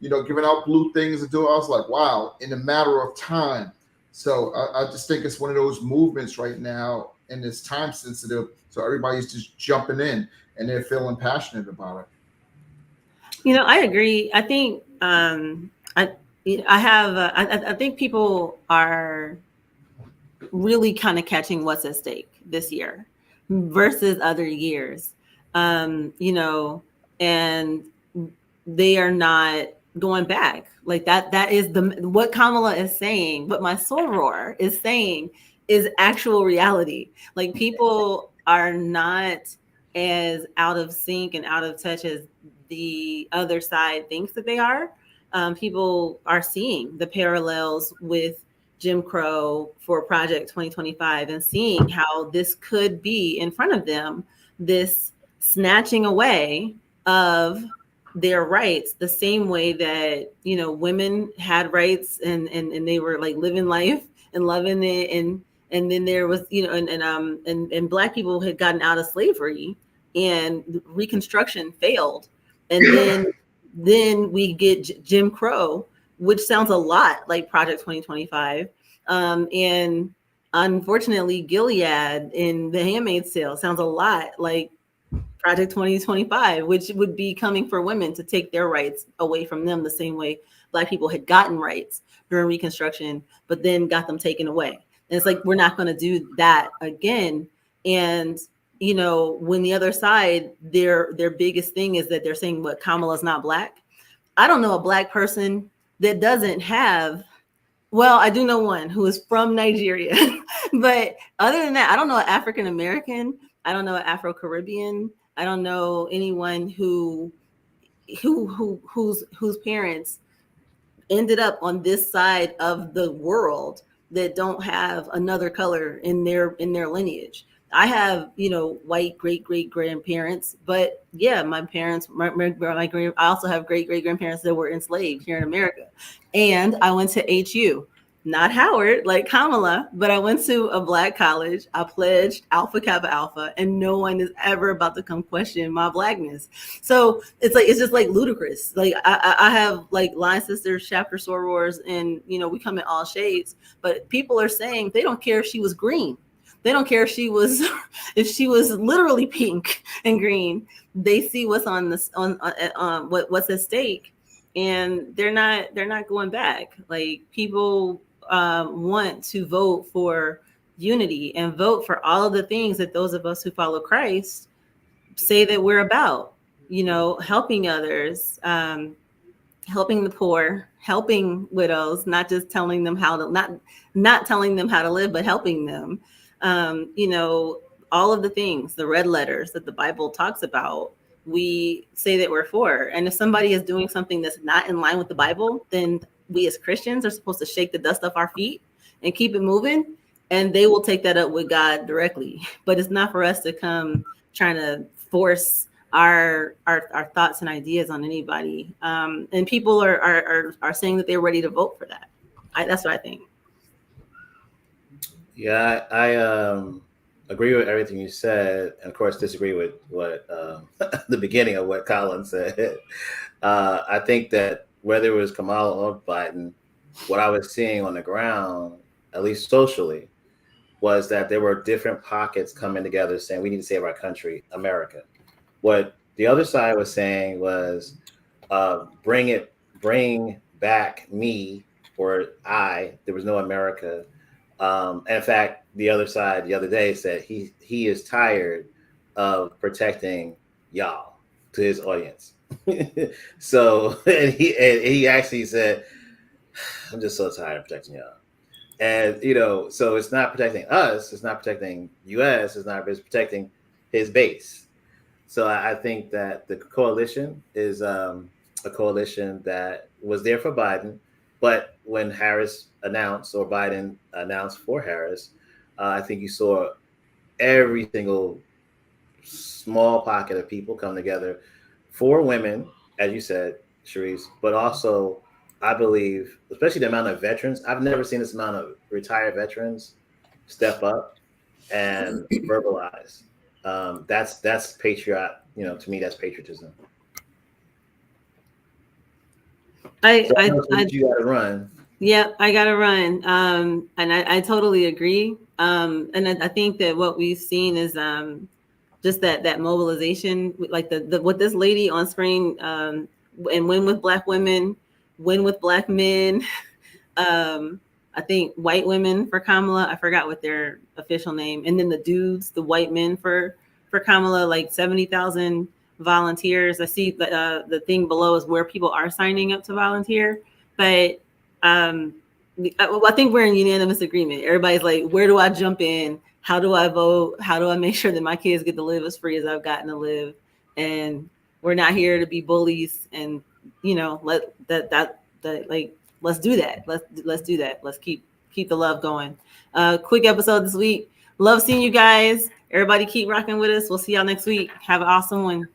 giving out blue things and doing. I was like, wow, in a matter of time. So I just think it's one of those movements right now, and it's time sensitive. So everybody's just jumping in and they're feeling passionate about it. I agree. I think I I have I think people are really kind of catching what's at stake this year versus other years. And they are not going back. Like that is the what Kamala is saying, what my soror is saying is actual reality. Like people are not as out of sync and out of touch as the other side thinks that they are. People are seeing the parallels with Jim Crow for Project 2025 and seeing how this could be in front of them, this snatching away of their rights, the same way that women had rights and they were like living life and loving it, and then there was and black people had gotten out of slavery and Reconstruction failed, and then we get Jim Crow, which sounds a lot like Project 2025. And unfortunately, Gilead in The Handmaid's Tale sounds a lot like Project 2025, which would be coming for women to take their rights away from them the same way Black people had gotten rights during Reconstruction, but then got them taken away. And it's like, we're not going to do that again. And when the other side, their biggest thing is that they're saying, what, Kamala's not Black. I don't know a Black person that doesn't have, well, I do know one who is from Nigeria, but other than that, I don't know an African American. I don't know an Afro Caribbean. I don't know anyone whose parents ended up on this side of the world that don't have another color in their lineage. I have, white great grandparents, but yeah, my parents, I also have great grandparents that were enslaved here in America. And I went to HU, not Howard like Kamala, but I went to a Black college. I pledged Alpha Kappa Alpha, and no one is ever about to come question my Blackness. So it's just like ludicrous. Like I have like line sisters, chapter sorors, and we come in all shades. But people are saying they don't care if she was green. They don't care if she was if she was literally pink and green. They see what's on this on what's at stake, and they're not going back. Like people want to vote for unity and vote for all of the things that those of us who follow Christ say that we're about. Helping others, helping the poor, helping widows, not just telling them how to not telling them how to live, but helping them. All of the things, the red letters that the Bible talks about, we say that we're for. And if somebody is doing something that's not in line with the Bible, then we as Christians are supposed to shake the dust off our feet and keep it moving. And they will take that up with God directly. But it's not for us to come trying to force our thoughts and ideas on anybody. And people are saying that they're ready to vote for that. That's what I think. Yeah, I agree with everything you said, and of course disagree with what the beginning of what Colin said. I think that whether it was Kamala or Biden, what I was seeing on the ground, at least socially, was that there were different pockets coming together saying we need to save our country, America. What the other side was saying was bring back me or I. There was no America. And in fact, the other side the other day said he is tired of protecting y'all to his audience. So and he actually said, I'm just so tired of protecting y'all. And so it's not protecting us, it's not protecting US, it's protecting his base. So I think that the coalition is a coalition that was there for Biden. But when Harris announced, or Biden announced for Harris, I think you saw every single small pocket of people come together for women, as you said, Sharice, but also, I believe, especially the amount of veterans. I've never seen this amount of retired veterans step up and verbalize. That's patriot. To me, that's patriotism. You got to run. Yeah, I gotta run. And I totally agree. And I think that what we've seen is just that mobilization, like the what this lady on screen, and win with Black women, win with Black men. I think white women for Kamala. I forgot what their official name. And then the dudes, the white men for Kamala, like 70,000 volunteers. I see the thing below is where people are signing up to volunteer, but I think we're in unanimous agreement. Everybody's like, where do I jump in? How do I vote? How do I make sure that my kids get to live as free as I've gotten to live? And we're not here to be bullies. And let that like, let's do that. Let's do that. Let's keep the love going. Quick episode this week. Love seeing you guys. Everybody keep rocking with us. We'll see y'all next week. Have an awesome one.